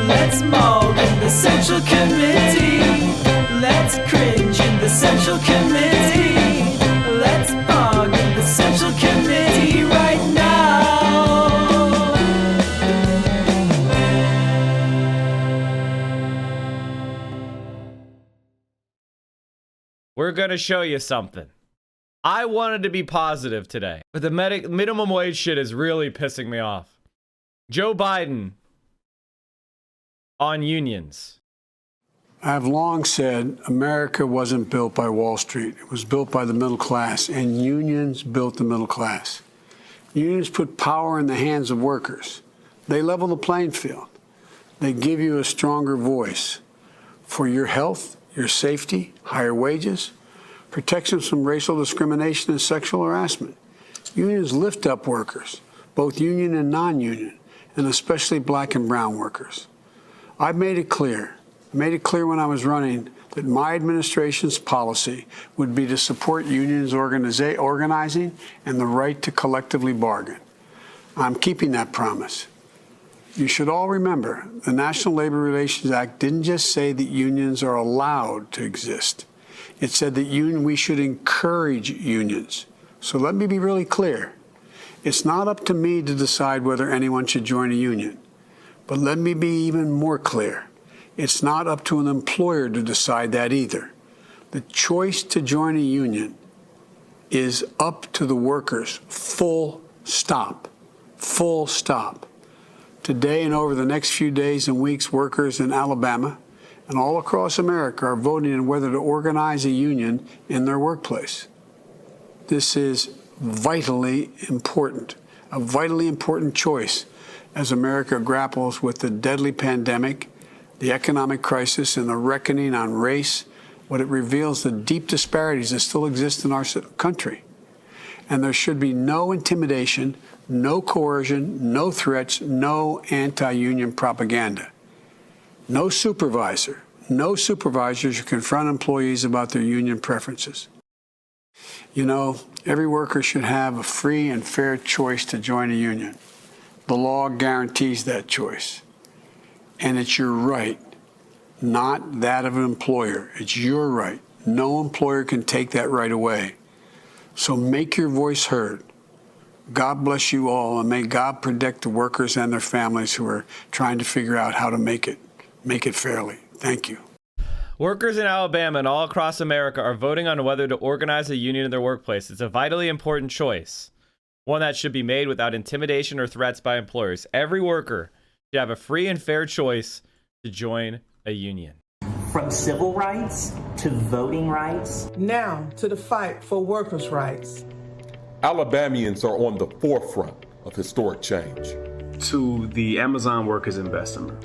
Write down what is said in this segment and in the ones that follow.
Let's maul in the Central Committee. Let's cringe in the Central Committee. Let's bog in the Central Committee right now. We're going to show you something. I wanted to be positive today, but the minimum wage shit is really pissing me off. Joe Biden on unions. I've long said America wasn't built by Wall Street. It was built by the middle class, and unions built the middle class. Unions put power in the hands of workers. They level the playing field. They give you a stronger voice for your health, your safety, higher wages, protections from racial discrimination and sexual harassment. Unions lift up workers, both union and non-union, and especially black and brown workers. I've made it clear when I was running that my administration's policy would be to support unions organizing and the right to collectively bargain. I'm keeping that promise. You should all remember, the National Labor Relations Act didn't just say that unions are allowed to exist. It said that we should encourage unions. So let me be really clear. It's not up to me to decide whether anyone should join a union. But let me be even more clear. It's not up to an employer to decide that either. The choice to join a union is up to the workers, full stop. Full stop. Today and over the next few days and weeks, workers in Alabama and all across America are voting on whether to organize a union in their workplace. This is vitally important, a vitally important choice as America grapples with the deadly pandemic, the economic crisis, and the reckoning on race. What it reveals the deep disparities that still exist in our country. And there should be no intimidation, no coercion, no threats, no anti-union propaganda. No supervisor should confront employees about their union preferences. You know, every worker should have a free and fair choice to join a union. The law guarantees that choice. And it's your right, not that of an employer. It's your right. No employer can take that right away. So make your voice heard. God bless you all, and may God protect the workers and their families who are trying to figure out how to make it fairly. Thank you. Workers in Alabama and all across America are voting on whether to organize a union in their workplace. It's a vitally important choice, one that should be made without intimidation or threats by employers. Every worker should have a free and fair choice to join a union. From civil rights to voting rights. Now to the fight for workers' rights. Alabamians are on the forefront of historic change. To the Amazon workers in Bessemer.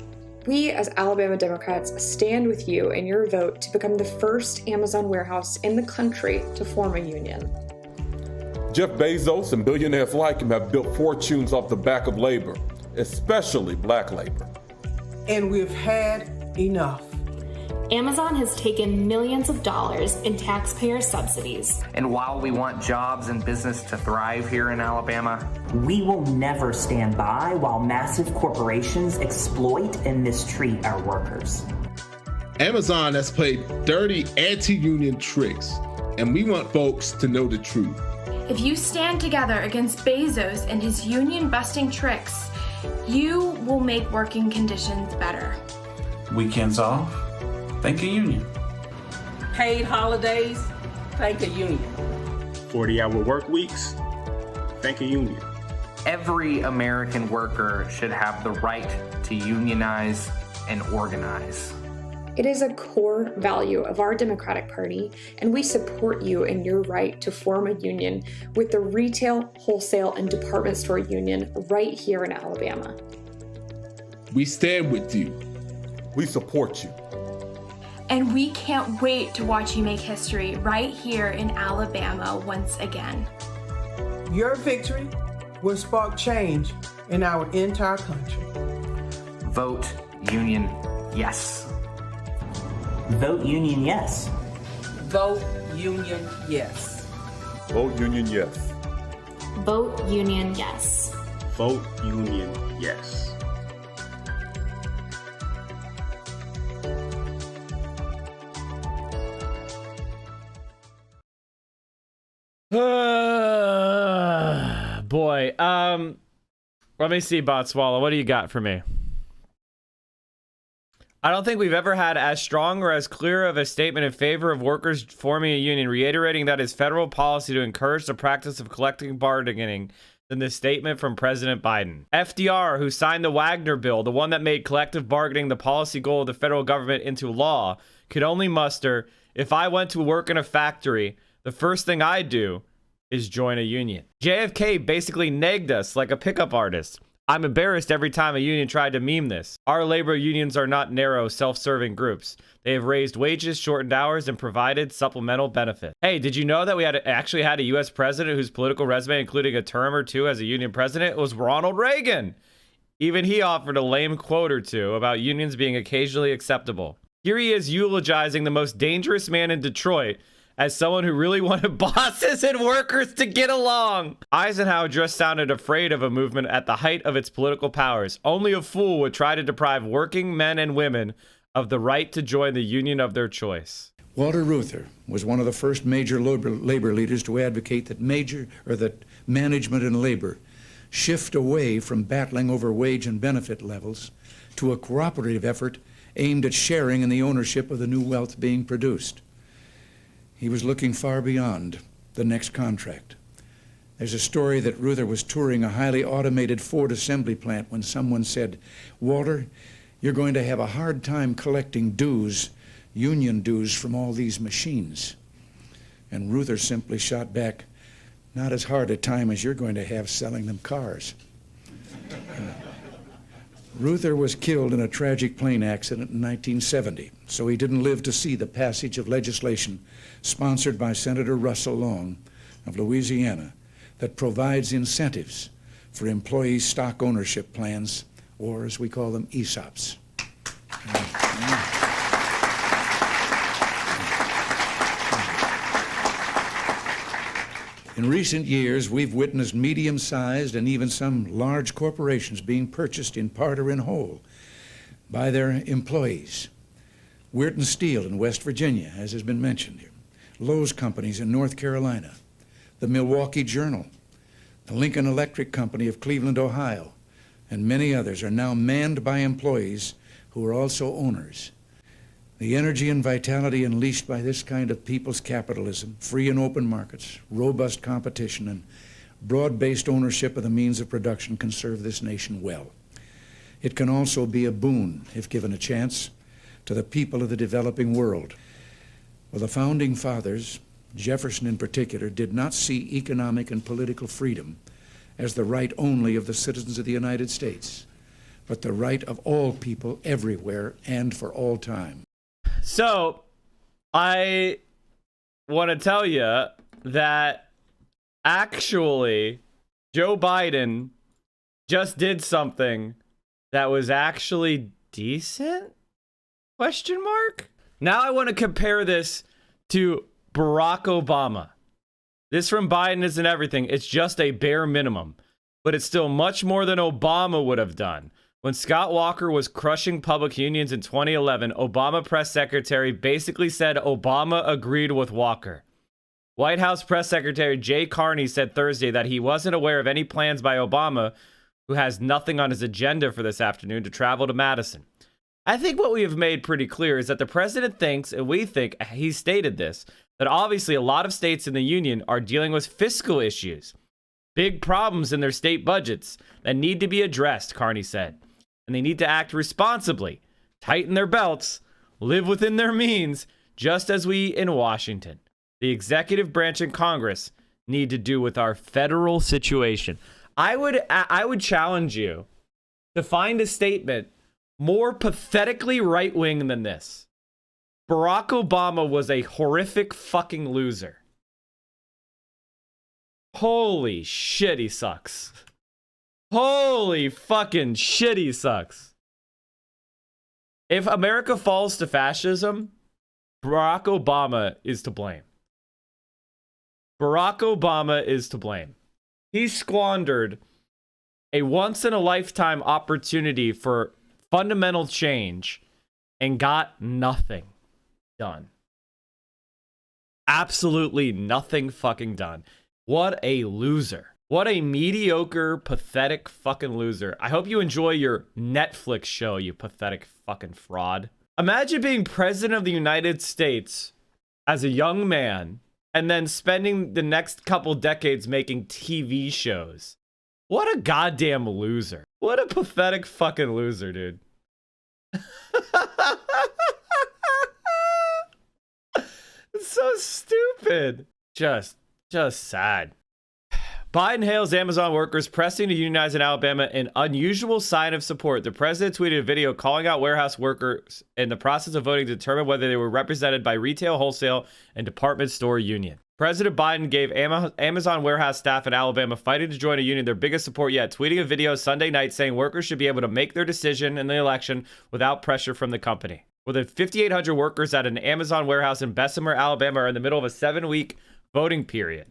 We, as Alabama Democrats, stand with you in your vote to become the first Amazon warehouse in the country to form a union. Jeff Bezos and billionaires like him have built fortunes off the back of labor, especially black labor. And we've had enough. Amazon has taken millions of dollars in taxpayer subsidies. And while we want jobs and business to thrive here in Alabama, we will never stand by while massive corporations exploit and mistreat our workers. Amazon has played dirty anti-union tricks, and we want folks to know the truth. If you stand together against Bezos and his union-busting tricks, you will make working conditions better. Weekends off? Thank a union. Paid holidays? Thank a union. 40-hour work weeks? Thank a union. Every American worker should have the right to unionize and organize. It is a core value of our Democratic Party, and we support you in your right to form a union with the retail, wholesale, and department store union right here in Alabama. We stand with you. We support you. And we can't wait to watch you make history right here in Alabama once again. Your victory will spark change in our entire country. Vote union yes. Vote union yes. Vote union yes. Vote union yes. Vote union yes. Vote union yes. Boy. Let me see, Botswalla. What do you got for me? I don't think we've ever had as strong or as clear of a statement in favor of workers forming a union, reiterating that it's federal policy to encourage the practice of collective bargaining than the statement from President Biden. FDR, who signed the Wagner Bill, the one that made collective bargaining the policy goal of the federal government into law, could only muster, if I went to work in a factory, the first thing I'd do is join a union. JFK basically negged us like a pickup artist. I'm embarrassed every time a union tried to meme this. Our labor unions are not narrow, self-serving groups. They have raised wages, shortened hours, and provided supplemental benefits. Hey, did you know that we actually had a U.S. president whose political resume, including a term or two as a union president, was Ronald Reagan? Even he offered a lame quote or two about unions being occasionally acceptable. Here he is eulogizing the most dangerous man in Detroit as someone who really wanted bosses and workers to get along. Eisenhower just sounded afraid of a movement at the height of its political powers. Only a fool would try to deprive working men and women of the right to join the union of their choice. Walter Reuther was one of the first major labor leaders to advocate that management and labor shift away from battling over wage and benefit levels to a cooperative effort aimed at sharing in the ownership of the new wealth being produced. He was looking far beyond the next contract. There's a story that Reuther was touring a highly automated Ford assembly plant when someone said, "Walter, you're going to have a hard time collecting dues, union dues, from all these machines." And Reuther simply shot back, "Not as hard a time as you're going to have selling them cars." Reuther was killed in a tragic plane accident in 1970, so he didn't live to see the passage of legislation sponsored by Senator Russell Long of Louisiana that provides incentives for employee stock ownership plans, or as we call them, ESOPs. In recent years, we've witnessed medium-sized and even some large corporations being purchased in part or in whole by their employees. Weirton Steel in West Virginia, as has been mentioned here. Lowe's companies in North Carolina. The Milwaukee Journal. The Lincoln Electric Company of Cleveland, Ohio. And many others are now manned by employees who are also owners. The energy and vitality unleashed by this kind of people's capitalism, free and open markets, robust competition, and broad-based ownership of the means of production can serve this nation well. It can also be a boon, if given a chance, to the people of the developing world. Well, the founding fathers, Jefferson in particular, did not see economic and political freedom as the right only of the citizens of the United States, but the right of all people everywhere and for all time. So, I want to tell you that actually Joe Biden just did something that was actually decent? Question mark? Now I want to compare this to Barack Obama. This from Biden isn't everything. It's just a bare minimum. But it's still much more than Obama would have done. When Scott Walker was crushing public unions in 2011, Obama press secretary basically said Obama agreed with Walker. White House press secretary Jay Carney said Thursday that he wasn't aware of any plans by Obama, who has nothing on his agenda for this afternoon, to travel to Madison. I think what we have made pretty clear is that the president thinks, and we think, he stated this, that obviously a lot of states in the union are dealing with fiscal issues, big problems in their state budgets that need to be addressed, Carney said. And they need to act responsibly, tighten their belts, live within their means, just as we in Washington, the executive branch and Congress, need to do with our federal situation. I would challenge you to find a statement more pathetically right-wing than this. Barack Obama was a horrific fucking loser. Holy shit, he sucks. Holy fucking shit, he sucks. If America falls to fascism, Barack Obama is to blame. Barack Obama is to blame. He squandered a once-in-a-lifetime opportunity for fundamental change and got nothing done. Absolutely nothing fucking done. What a loser. What a mediocre, pathetic fucking loser. I hope you enjoy your Netflix show, you pathetic fucking fraud. Imagine being president of the United States as a young man and then spending the next couple decades making TV shows. What a goddamn loser. What a pathetic fucking loser, dude. It's so stupid. Just sad. Biden hails Amazon workers pressing to unionize in Alabama, an unusual sign of support. The president tweeted a video calling out warehouse workers in the process of voting to determine whether they were represented by retail, wholesale, and department store union. President Biden gave Amazon warehouse staff in Alabama fighting to join a union their biggest support yet, tweeting a video Sunday night saying workers should be able to make their decision in the election without pressure from the company. More than 5,800 workers at an Amazon warehouse in Bessemer, Alabama are in the middle of a 7-week voting period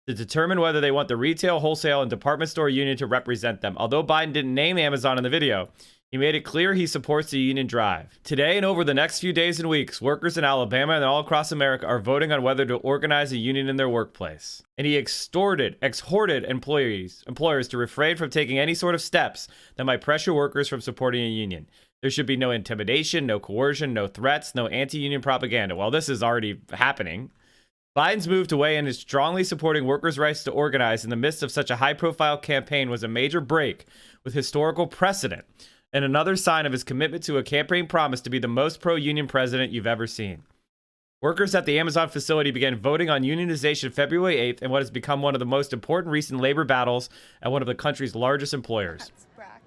to determine whether they want the retail, wholesale, and department store union to represent them. Although Biden didn't name Amazon in the video, he made it clear he supports the union drive. Today and over the next few days and weeks, workers in Alabama and all across America are voting on whether to organize a union in their workplace. And he exhorted employers to refrain from taking any sort of steps that might pressure workers from supporting a union. There should be no intimidation, no coercion, no threats, no anti-union propaganda. Well, this is already happening. Biden's move to weigh in is strongly supporting workers' rights to organize in the midst of such a high-profile campaign was a major break with historical precedent and another sign of his commitment to a campaign promise to be the most pro-union president you've ever seen. Workers at the Amazon facility began voting on unionization February 8th in what has become one of the most important recent labor battles at one of the country's largest employers.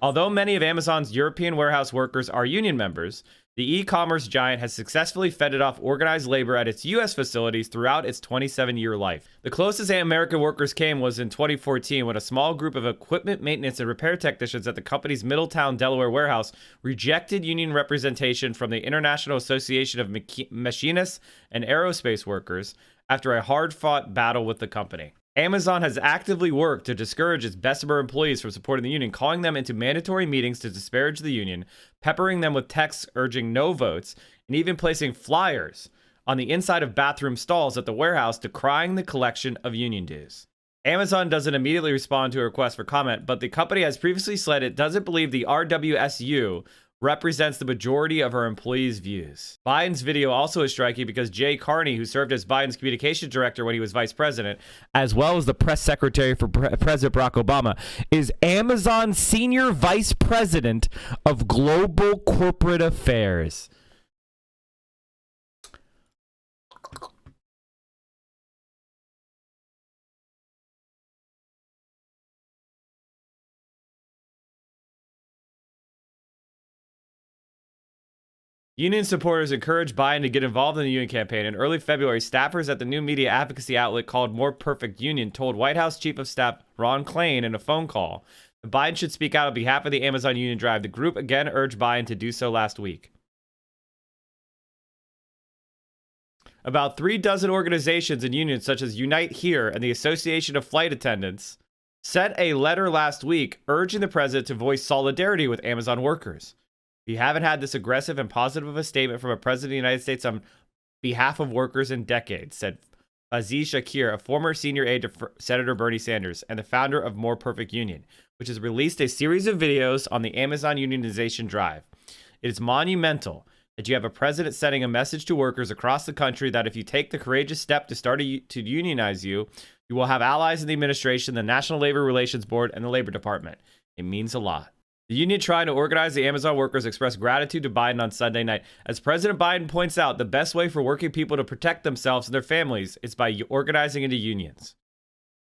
Although many of Amazon's European warehouse workers are union members, the e-commerce giant has successfully fended off organized labor at its U.S. facilities throughout its 27-year life. The closest American workers came was in 2014 when a small group of equipment maintenance and repair technicians at the company's Middletown, Delaware warehouse rejected union representation from the International Association of Machinists and Aerospace Workers after a hard-fought battle with the company. Amazon has actively worked to discourage its Bessemer employees from supporting the union, calling them into mandatory meetings to disparage the union, peppering them with texts urging no votes, and even placing flyers on the inside of bathroom stalls at the warehouse decrying the collection of union dues. Amazon doesn't immediately respond to a request for comment, but the company has previously said it doesn't believe the RWSU represents the majority of our employees' views. Biden's video also is striking because Jay Carney, who served as Biden's communications director when he was vice president, as well as the press secretary for President Barack Obama, is Amazon's senior vice president of global corporate affairs. Union supporters encouraged Biden to get involved in the union campaign. In early February, staffers at the new media advocacy outlet called More Perfect Union told White House Chief of Staff Ron Klain in a phone call that Biden should speak out on behalf of the Amazon union drive. The group again urged Biden to do so last week. About 36 organizations and unions such as Unite Here and the Association of Flight Attendants sent a letter last week urging the president to voice solidarity with Amazon workers. We haven't had this aggressive and positive of a statement from a president of the United States on behalf of workers in decades, said Aziz Shakir, a former senior aide to Senator Bernie Sanders and the founder of More Perfect Union, which has released a series of videos on the Amazon unionization drive. It is monumental that you have a president sending a message to workers across the country that if you take the courageous step to unionize you, you will have allies in the administration, the National Labor Relations Board, and the Labor Department. It means a lot. The union trying to organize the Amazon workers expressed gratitude to Biden on Sunday night. As President Biden points out, the best way for working people to protect themselves and their families is by organizing into unions.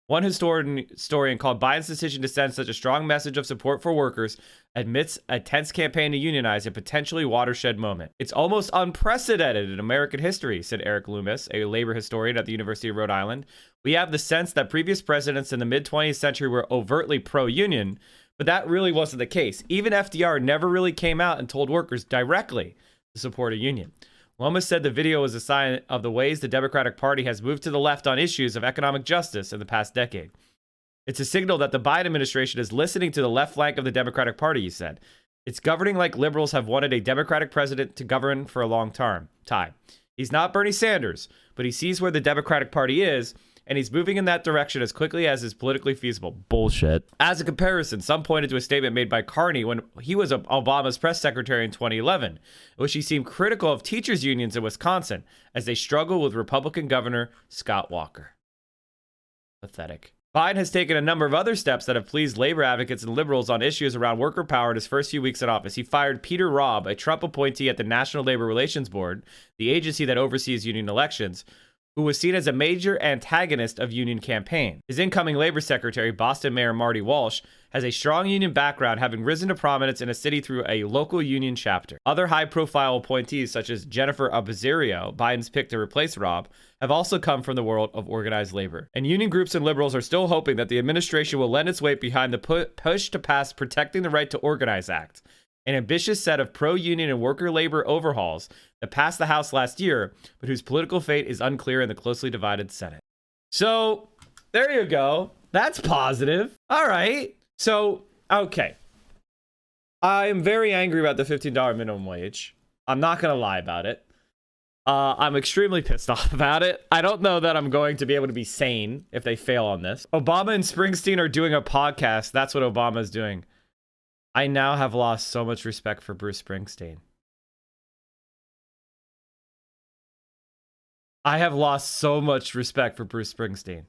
One historian called Biden's decision to send such a strong message of support for workers amidst a tense campaign to unionize a potentially watershed moment. It's almost unprecedented in American history, said Eric Loomis, a labor historian at the University of Rhode Island. We have the sense that previous presidents in the mid-20th century were overtly pro-union, but that really wasn't the case. Even FDR never really came out and told workers directly to support a union. Lomas said the video was a sign of the ways the Democratic Party has moved to the left on issues of economic justice in the past decade. It's a signal that the Biden administration is listening to the left flank of the Democratic Party, he said. It's governing like liberals have wanted a Democratic president to govern for a long time. He's not Bernie Sanders, but he sees where the Democratic Party is, and he's moving in that direction as quickly as is politically feasible. Bullshit. As a comparison, some pointed to a statement made by Carney when he was Obama's press secretary in 2011, in which he seemed critical of teachers' unions in Wisconsin as they struggle with Republican Governor Scott Walker. Pathetic. Biden has taken a number of other steps that have pleased labor advocates and liberals on issues around worker power in his first few weeks in office. He fired Peter Robb, a Trump appointee at the National Labor Relations Board, the agency that oversees union elections, who was seen as a major antagonist of union campaign. His incoming labor secretary, Boston Mayor Marty Walsh, has a strong union background, having risen to prominence in a city through a local union chapter. Other high-profile appointees, such as Jennifer Abazirio, Biden's pick to replace Robb, have also come from the world of organized labor. And union groups and liberals are still hoping that the administration will lend its weight behind the push to pass Protecting the Right to Organize Act, an ambitious set of pro-union and worker labor overhauls that passed the House last year, but whose political fate is unclear in the closely divided Senate. So, there you go. That's positive. All right. So, okay. I'm very angry about the $15 minimum wage. I'm not going to lie about it. I'm extremely pissed off about it. I don't know that I'm going to be able to be sane if they fail on this. Obama and Springsteen are doing a podcast. That's what Obama is doing. I now have lost so much respect for Bruce Springsteen. I have lost so much respect for Bruce Springsteen.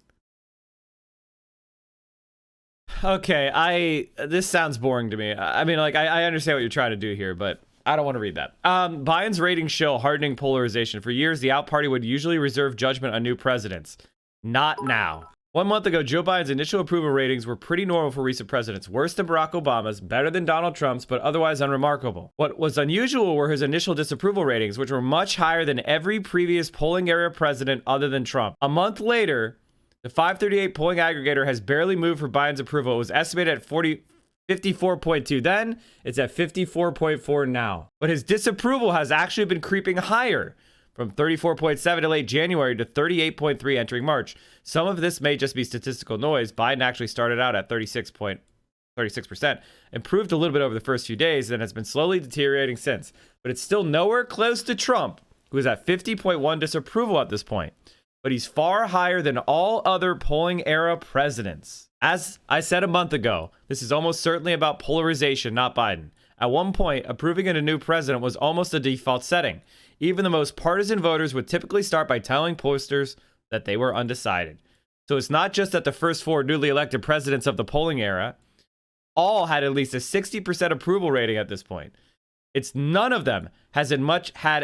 Okay, this sounds boring to me. I mean, like, I understand what you're trying to do here, but I don't want to read that. Biden's ratings show hardening polarization. For years, the out party would usually reserve judgment on new presidents. Not now. 1 month ago, Joe Biden's initial approval ratings were pretty normal for recent presidents. Worse than Barack Obama's, better than Donald Trump's, but otherwise unremarkable. What was unusual were his initial disapproval ratings, which were much higher than every previous polling area president other than Trump. A month later, the 538 polling aggregator has barely moved for Biden's approval. It was estimated at 54.2 then. It's at 54.4 now. But his disapproval has actually been creeping higher, from 34.7 to late January to 38.3 entering March. Some of this may just be statistical noise. Biden actually started out at 36%, improved a little bit over the first few days, and has been slowly deteriorating since. But it's still nowhere close to Trump, who is at 50.1 disapproval at this point. But he's far higher than all other polling era presidents. As I said a month ago, this is almost certainly about polarization, not Biden. At one point, approving a new president was almost a default setting. Even the most partisan voters would typically start by telling pollsters that they were undecided. So it's not just that the first 4 newly elected presidents of the polling era all had at least a 60% approval rating at this point. It's none of them had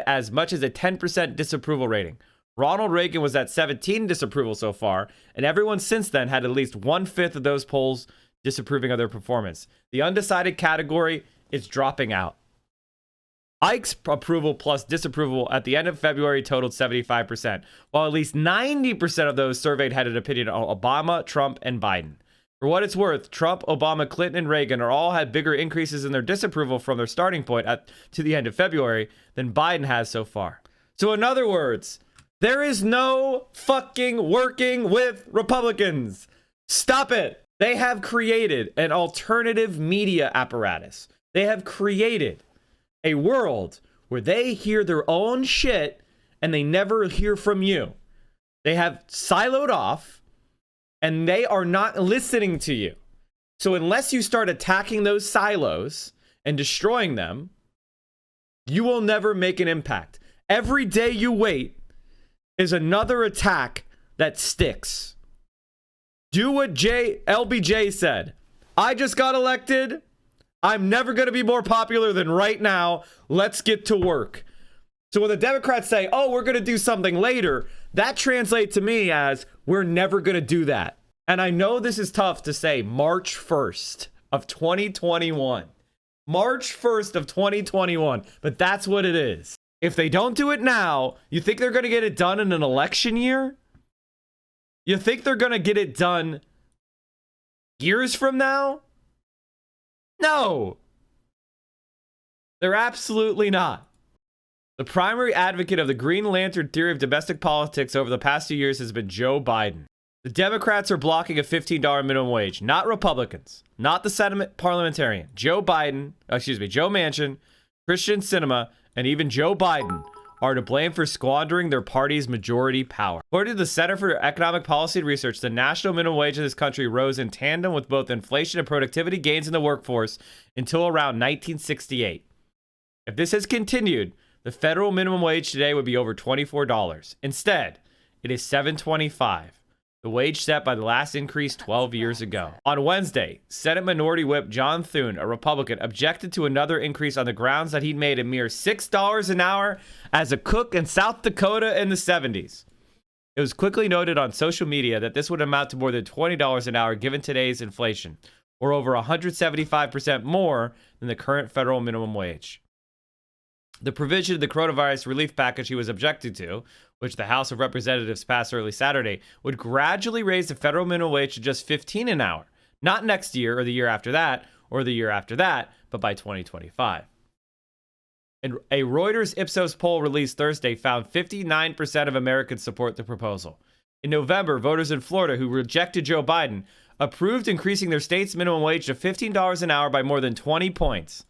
as much as a 10% disapproval rating. Ronald Reagan was at 17 disapproval so far, and everyone since then had at least 1/5 of those polls disapproving of their performance. The undecided category is dropping out. Ike's approval plus disapproval at the end of February totaled 75%, while at least 90% of those surveyed had an opinion on Obama, Trump, and Biden. For what it's worth, Trump, Obama, Clinton, and Reagan all had bigger increases in their disapproval from their starting point to the end of February than Biden has so far. So in other words, there is no fucking working with Republicans. Stop it. They have created an alternative media apparatus. They have created a world where they hear their own shit and they never hear from you. They have siloed off and they are not listening to you. So unless you start attacking those silos and destroying them, you will never make an impact. Every day you wait is another attack that sticks. Do what LBJ said. I just got elected. I'm never going to be more popular than right now. Let's get to work. So when the Democrats say, oh, we're going to do something later, that translates to me as we're never going to do that. And I know this is tough to say March 1st of 2021. March 1st of 2021. But that's what it is. If they don't do it now, you think they're going to get it done in an election year? You think they're going to get it done years from now? No. They're absolutely not. The primary advocate of the Green Lantern theory of domestic politics over the past few years has been Joe Biden. The Democrats are blocking a $15 minimum wage, not Republicans, not the Senate parliamentarian. Joe Manchin, Christian Sinema, and even Joe Biden are to blame for squandering their party's majority power. According to the Center for Economic Policy and Research, the national minimum wage in this country rose in tandem with both inflation and productivity gains in the workforce until around 1968. If this has continued, the federal minimum wage today would be over $24. Instead, it is $7.25, the wage set by the last increase 12 years ago. On Wednesday, Senate Minority Whip John Thune, a Republican, objected to another increase on the grounds that he'd made a mere $6 an hour as a cook in South Dakota in the 70s. It was quickly noted on social media that this would amount to more than $20 an hour given today's inflation, or over 175% more than the current federal minimum wage. The provision of the coronavirus relief package he was objecting to, which the House of Representatives passed early Saturday, would gradually raise the federal minimum wage to just $15 an hour, not next year or the year after that, or the year after that, but by 2025. And a Reuters Ipsos poll released Thursday found 59% of Americans support the proposal. In November, voters in Florida who rejected Joe Biden approved increasing their state's minimum wage to $15 an hour by more than 20 points.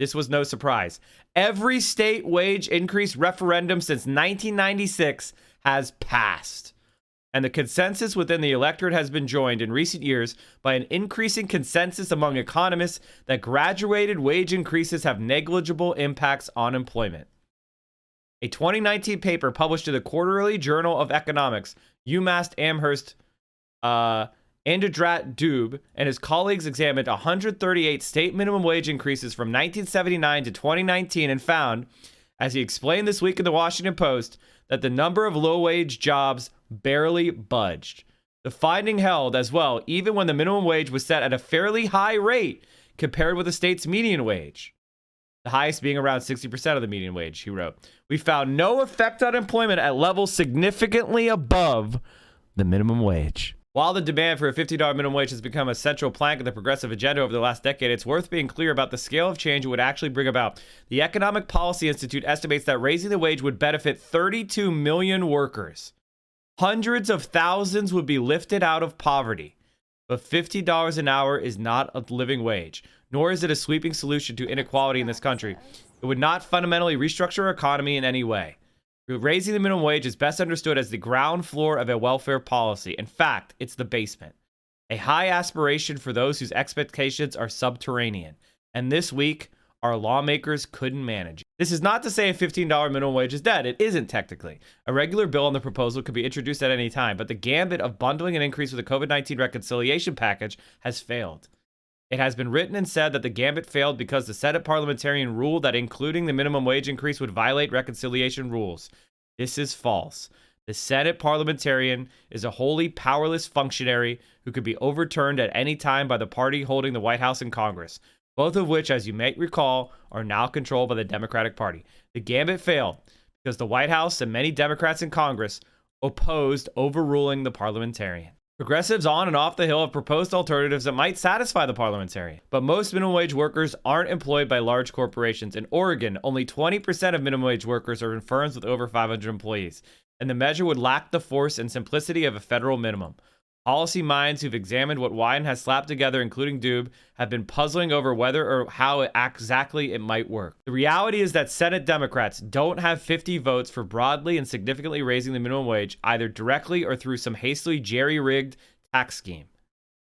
This was no surprise. Every state wage increase referendum since 1996 has passed. And the consensus within the electorate has been joined in recent years by an increasing consensus among economists that graduated wage increases have negligible impacts on employment. A 2019 paper published in the Quarterly Journal of Economics, UMass Amherst, Andradrat Dube and his colleagues examined 138 state minimum wage increases from 1979 to 2019 and found, as he explained this week in the Washington Post, that the number of low-wage jobs barely budged. The finding held as well, even when the minimum wage was set at a fairly high rate compared with the state's median wage. The highest being around 60% of the median wage, he wrote. We found no effect on employment at levels significantly above the minimum wage. While the demand for a $50 minimum wage has become a central plank of the progressive agenda over the last decade, it's worth being clear about the scale of change it would actually bring about. The Economic Policy Institute estimates that raising the wage would benefit 32 million workers. Hundreds of thousands would be lifted out of poverty. But $50 an hour is not a living wage, nor is it a sweeping solution to inequality in this country. It would not fundamentally restructure our economy in any way. Raising the minimum wage is best understood as the ground floor of a welfare policy. In fact, it's the basement. A high aspiration for those whose expectations are subterranean. And this week, our lawmakers couldn't manage it. This is not to say a $15 minimum wage is dead. It isn't technically. A regular bill on the proposal could be introduced at any time, but the gambit of bundling an increase with a COVID-19 reconciliation package has failed. It has been written and said that the gambit failed because the Senate parliamentarian ruled that including the minimum wage increase would violate reconciliation rules. This is false. The Senate parliamentarian is a wholly powerless functionary who could be overturned at any time by the party holding the White House and Congress, both of which, as you may recall, are now controlled by the Democratic Party. The gambit failed because the White House and many Democrats in Congress opposed overruling the parliamentarian. Progressives on and off the Hill have proposed alternatives that might satisfy the parliamentarian. But most minimum wage workers aren't employed by large corporations. In Oregon, only 20% of minimum wage workers are in firms with over 500 employees. And the measure would lack the force and simplicity of a federal minimum. Policy minds who've examined what Wyden has slapped together, including Dube, have been puzzling over whether or how exactly it might work. The reality is that Senate Democrats don't have 50 votes for broadly and significantly raising the minimum wage, either directly or through some hastily jerry-rigged tax scheme.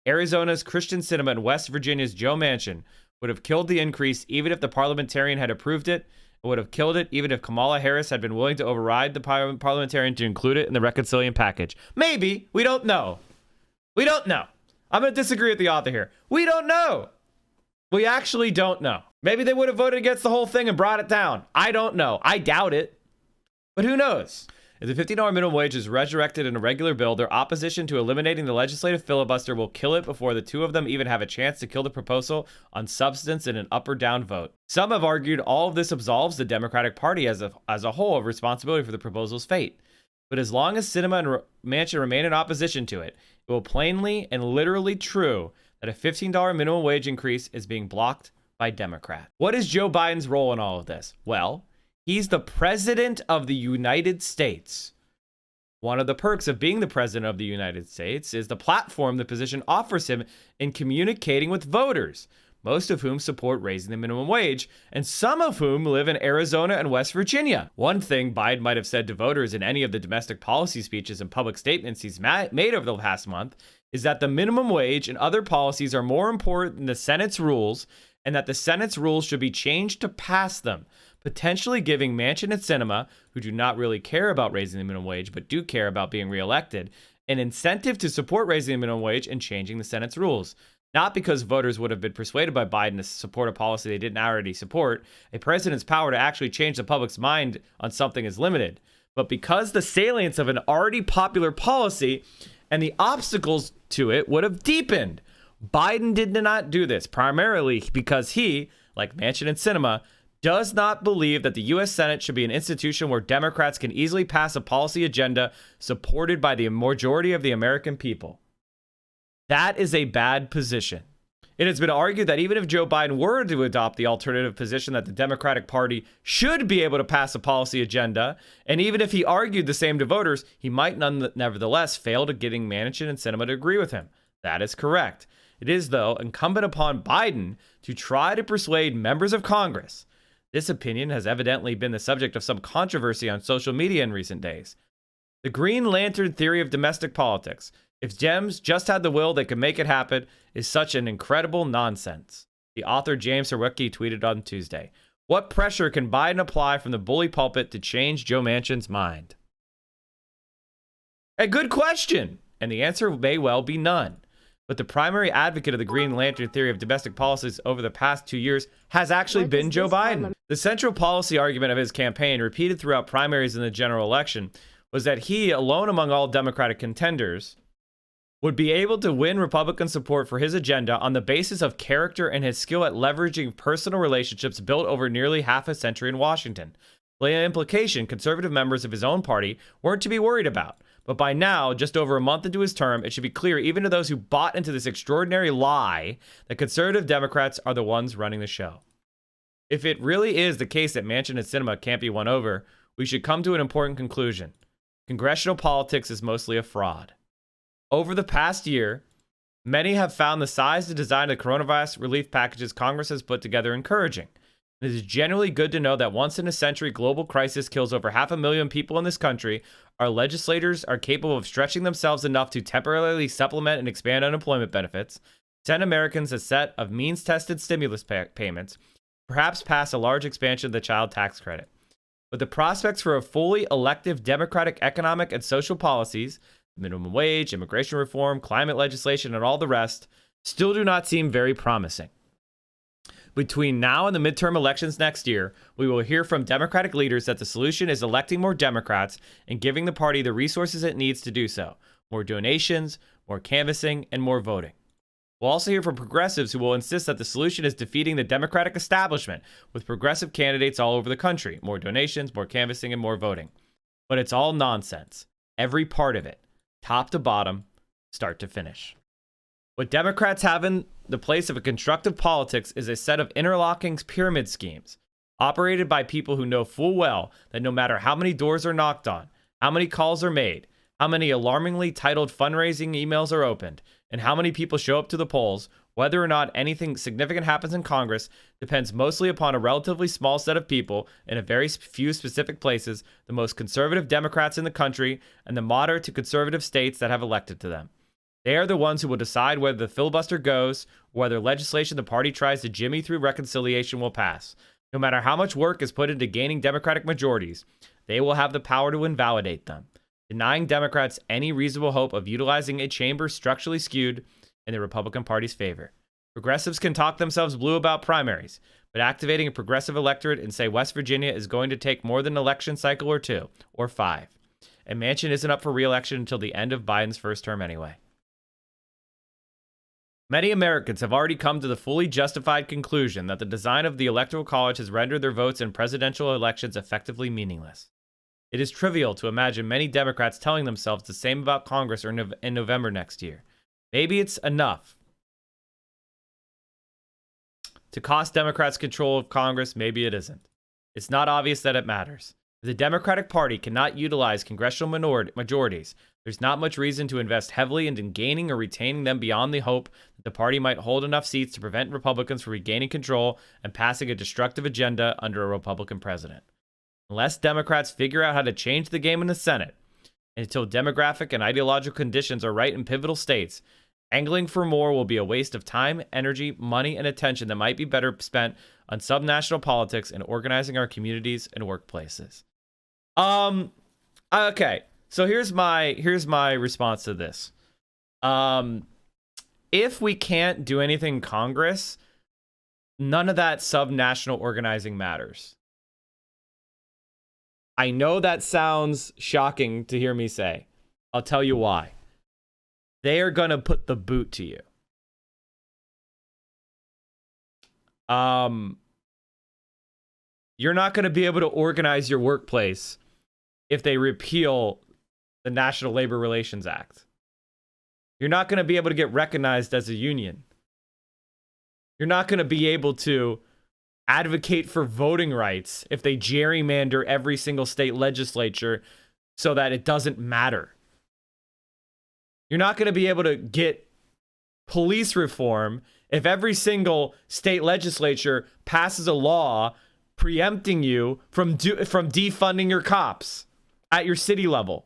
Arizona's Christian Sinema and West Virginia's Joe Manchin would have killed the increase even if the parliamentarian had approved it, and would have killed it even if Kamala Harris had been willing to override the parliamentarian to include it in the reconciliation package. Maybe. We don't know. We don't know. I'm going to disagree with the author here. We don't know. We actually don't know. Maybe they would have voted against the whole thing and brought it down. I don't know. I doubt it. But who knows? If the $15 minimum wage is resurrected in a regular bill, their opposition to eliminating the legislative filibuster will kill it before the two of them even have a chance to kill the proposal on substance in an up or down vote. Some have argued all of this absolves the Democratic Party as a whole of responsibility for the proposal's fate. But as long as Sinema and Manchin remain in opposition to it, it will plainly and literally true that a $15 minimum wage increase is being blocked by Democrats. What is Joe Biden's role in all of this? Well, he's the president of the United States. One of the perks of being the president of the United States is the platform the position offers him in communicating with voters. most of whom support raising the minimum wage, and some of whom live in Arizona and West Virginia. One thing Biden might have said to voters in any of the domestic policy speeches and public statements he's made over the past month is that the minimum wage and other policies are more important than the Senate's rules, and that the Senate's rules should be changed to pass them, potentially giving Manchin and Sinema, who do not really care about raising the minimum wage but do care about being reelected, an incentive to support raising the minimum wage and changing the Senate's rules. Not because voters would have been persuaded by Biden to support a policy they didn't already support. A president's power to actually change the public's mind on something is limited, but because the salience of an already popular policy and the obstacles to it would have deepened. Biden did not do this, primarily because he, like Manchin and Sinema, does not believe that the U.S. Senate should be an institution where Democrats can easily pass a policy agenda supported by the majority of the American people. That is a bad position. It has been argued that even if Joe Biden were to adopt the alternative position that the Democratic Party should be able to pass a policy agenda, and even if he argued the same to voters, he might nevertheless fail to getting Manchin and Sinema to agree with him. That is correct. It is, though, incumbent upon Biden to try to persuade members of Congress. This opinion has evidently been the subject of some controversy on social media in recent days. The Green Lantern theory of domestic politics, if Dems just had the will, they could make it happen, is such an incredible nonsense. The author James Sawicki tweeted on Tuesday. What pressure can Biden apply from the bully pulpit to change Joe Manchin's mind? A good question, and the answer may well be none. But the primary advocate of the Green Lantern theory of domestic policies over the past 2 years has actually been Joe Biden. The central policy argument of his campaign, repeated throughout primaries in the general election, was that he, alone among all Democratic contenders, would be able to win Republican support for his agenda on the basis of character and his skill at leveraging personal relationships built over nearly half a century in Washington. By implication, conservative members of his own party weren't to be worried about. But by now, just over a month into his term, it should be clear even to those who bought into this extraordinary lie that conservative Democrats are the ones running the show. If it really is the case that Manchin and Sinema can't be won over, we should come to an important conclusion. Congressional politics is mostly a fraud. Over the past year, many have found the size and design of the coronavirus relief packages Congress has put together encouraging. It is generally good to know that once in a century global crisis kills over 500,000 people in this country, our legislators are capable of stretching themselves enough to temporarily supplement and expand unemployment benefits, send Americans a set of means-tested stimulus payments, perhaps pass a large expansion of the child tax credit. But the prospects for a fully elective Democratic economic and social policies, minimum wage, immigration reform, climate legislation, and all the rest, still do not seem very promising. Between now and the midterm elections next year, we will hear from Democratic leaders that the solution is electing more Democrats and giving the party the resources it needs to do so. More donations, more canvassing, and more voting. We'll also hear from progressives who will insist that the solution is defeating the Democratic establishment with progressive candidates all over the country. More donations, more canvassing, and more voting. But it's all nonsense. Every part of it. Top to bottom, start to finish. What Democrats have in the place of a constructive politics is a set of interlocking pyramid schemes, operated by people who know full well that no matter how many doors are knocked on, how many calls are made, how many alarmingly titled fundraising emails are opened, and how many people show up to the polls, whether or not anything significant happens in Congress depends mostly upon a relatively small set of people in a very few specific places, the most conservative Democrats in the country, and the moderate to conservative states that have elected to them. They are the ones who will decide whether the filibuster goes, or whether legislation the party tries to jimmy through reconciliation will pass. No matter how much work is put into gaining Democratic majorities, they will have the power to invalidate them, denying Democrats any reasonable hope of utilizing a chamber structurally skewed in the Republican Party's favor. Progressives can talk themselves blue about primaries, but activating a progressive electorate in, say, West Virginia is going to take more than an election cycle or 2, or 5. And Manchin isn't up for re-election until the end of Biden's first term anyway. Many Americans have already come to the fully justified conclusion that the design of the Electoral College has rendered their votes in presidential elections effectively meaningless. It is trivial to imagine many Democrats telling themselves the same about Congress in November next year. Maybe it's enough to cost Democrats control of Congress, maybe it isn't. It's not obvious that it matters. If the Democratic Party cannot utilize congressional majorities, there's not much reason to invest heavily in gaining or retaining them beyond the hope that the party might hold enough seats to prevent Republicans from regaining control and passing a destructive agenda under a Republican president. Unless Democrats figure out how to change the game in the Senate, until demographic and ideological conditions are right in pivotal states, angling for more will be a waste of time, energy, money, and attention that might be better spent on subnational politics and organizing our communities and workplaces. Okay. So here's my response to this. If we can't do anything in Congress, none of that subnational organizing matters. I know that sounds shocking to hear me say. I'll tell you why. They are going to put the boot to you. You're not going to be able to organize your workplace if they repeal the National Labor Relations Act. You're not going to be able to get recognized as a union. You're not going to be able to advocate for voting rights if they gerrymander every single state legislature so that it doesn't matter. You're not going to be able to get police reform if every single state legislature passes a law preempting you from defunding your cops at your city level.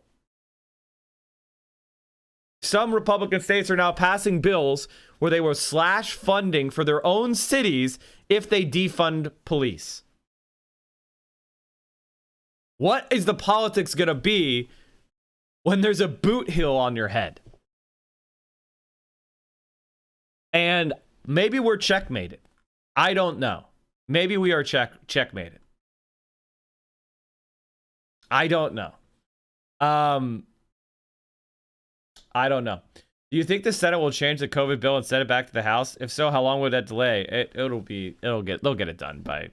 Some Republican states are now passing bills where they will slash funding for their own cities if they defund police. What is the politics going to be when there's a boot heel on your head? And maybe we're checkmated. I don't know. Maybe we are checkmated. I don't know. I don't know. Do you think the Senate will change the COVID bill and send it back to the House? If so, how long would that delay? They'll get it done by.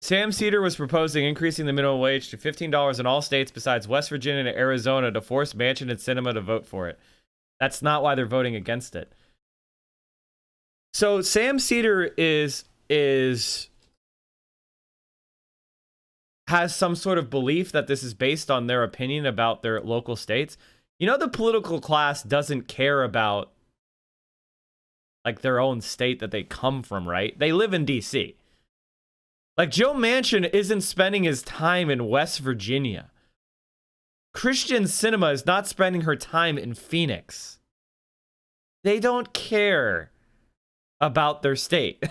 Sam Cedar was proposing increasing the minimum wage to $15 in all states besides West Virginia and Arizona to force Manchin and Sinema to vote for it. That's not why they're voting against it. So Sam Cedar has some sort of belief that this is based on their opinion about their local states. You know, the political class doesn't care about like their own state that they come from, right? They live in DC. Like Joe Manchin isn't spending his time in West Virginia. Kyrsten Sinema is not spending her time in Phoenix. They don't care about their state.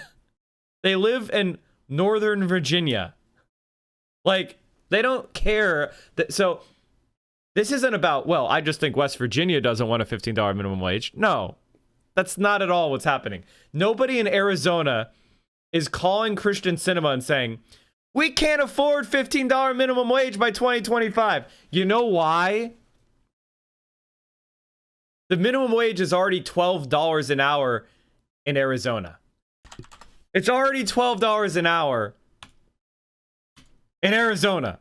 They live in Northern Virginia. Like, they don't care. So, this isn't about, well, I just think West Virginia doesn't want a $15 minimum wage. No, that's not at all what's happening. Nobody in Arizona is calling Kyrsten Sinema and saying, we can't afford $15 minimum wage by 2025. You know why? The minimum wage is already $12 an hour in Arizona. It's already $12 an hour in Arizona.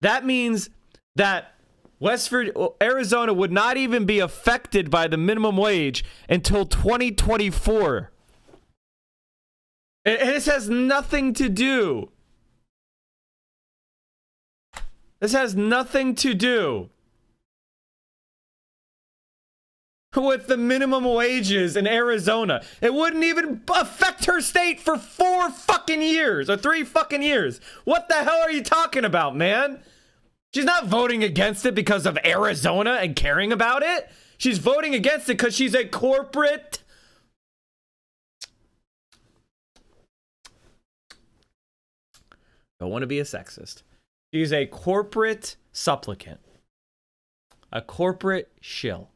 That means that Arizona would not even be affected by the minimum wage until 2024. And this has nothing to do. This has nothing to do with the minimum wages in Arizona. It wouldn't even affect her state for 4 fucking years or 3 fucking years. What the hell are you talking about, man? She's not voting against it because of Arizona and caring about it. She's voting against it because she's a corporate. Don't want to be a sexist. She's a corporate supplicant. A corporate shill.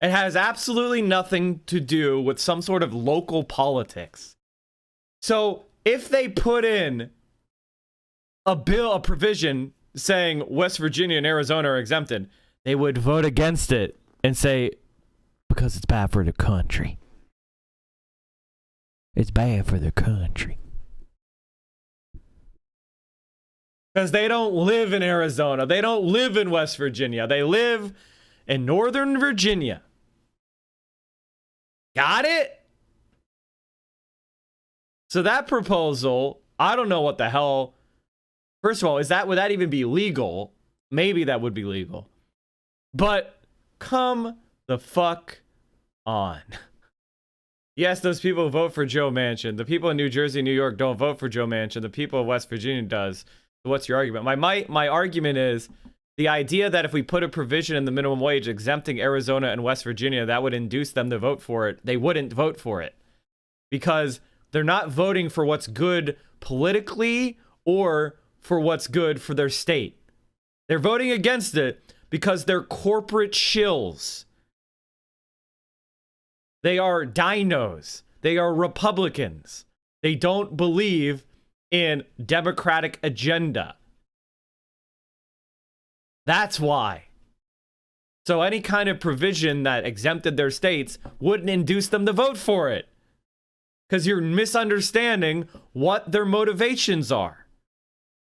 It has absolutely nothing to do with some sort of local politics. So if they put in a provision saying West Virginia and Arizona are exempted, they would vote against it and say, because it's bad for the country. It's bad for the country. Because they don't live in Arizona. They don't live in West Virginia. They live in Northern Virginia. Got it? So that proposal, I don't know what the hell. First of all, would that even be legal? Maybe that would be legal. But come the fuck on. Yes, those people vote for Joe Manchin. The people in New Jersey, New York don't vote for Joe Manchin. The people of West Virginia does. So what's your argument? My argument is the idea that if we put a provision in the minimum wage exempting Arizona and West Virginia, that would induce them to vote for it. They wouldn't vote for it because they're not voting for what's good politically or for what's good for their state. They're voting against it because they're corporate shills. They are dinos. They are Republicans. They don't believe in democratic agenda. That's why. So any kind of provision that exempted their states wouldn't induce them to vote for it. Because you're misunderstanding what their motivations are.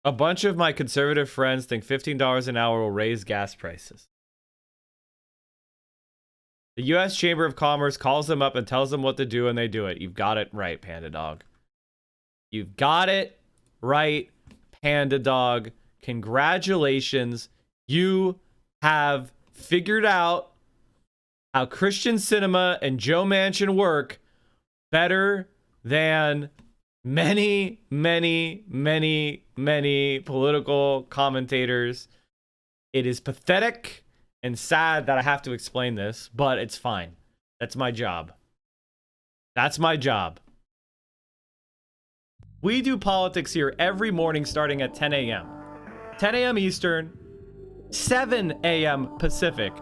A bunch of my conservative friends think $15 an hour will raise gas prices. The U.S. Chamber of Commerce calls them up and tells them what to do, and they do it. You've got it right, Panda Dog. You've got it right, Panda Dog. Congratulations. You have figured out how Christian cinema and Joe Manchin work better than many, many, many, many political commentators. It is pathetic and sad that I have to explain this, but it's fine. That's my job. That's my job. We do politics here every morning starting at 10 a.m. 10 a.m. Eastern, 7 a.m. Pacific.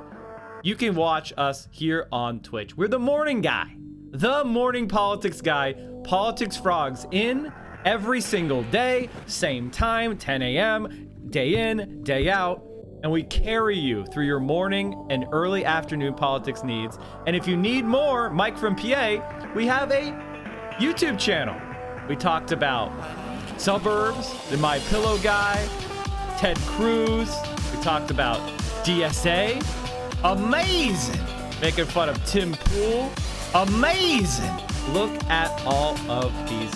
You can watch us here on Twitch. We're the morning guy. The morning politics guy. Politics Frogs in every single day. Same time, 10 a.m. Day in, day out. And we carry you through your morning and early afternoon politics needs. And if you need more, Mike from PA, we have a YouTube channel. We talked about suburbs, the My Pillow guy, Ted Cruz. We talked about DSA. Amazing. Making fun of Tim Pool. Amazing. Look at all of these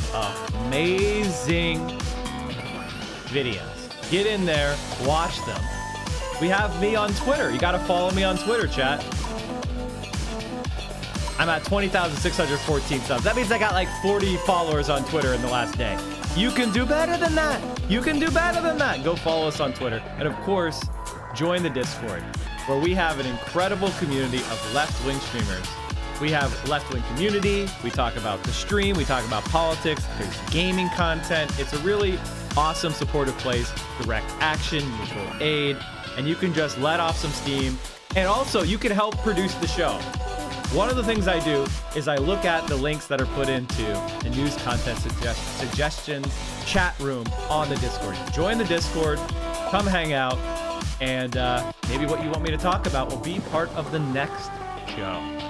amazing videos. Get in there, watch them. We have me on Twitter. You got to follow me on Twitter, chat. I'm at 20,614 subs. That means I got like 40 followers on Twitter in the last day. You can do better than that. You can do better than that. Go follow us on Twitter. And of course, join the Discord, where we have an incredible community of left-wing streamers. We have left-wing community. We talk about the stream. We talk about politics. There's gaming content. It's a really awesome, supportive place. Direct action, mutual aid. And you can just let off some steam. And also, you can help produce the show. One of the things I do is I look at the links that are put into the news content suggestions chat room on the Discord. Join the Discord, come hang out, and maybe what you want me to talk about will be part of the next show.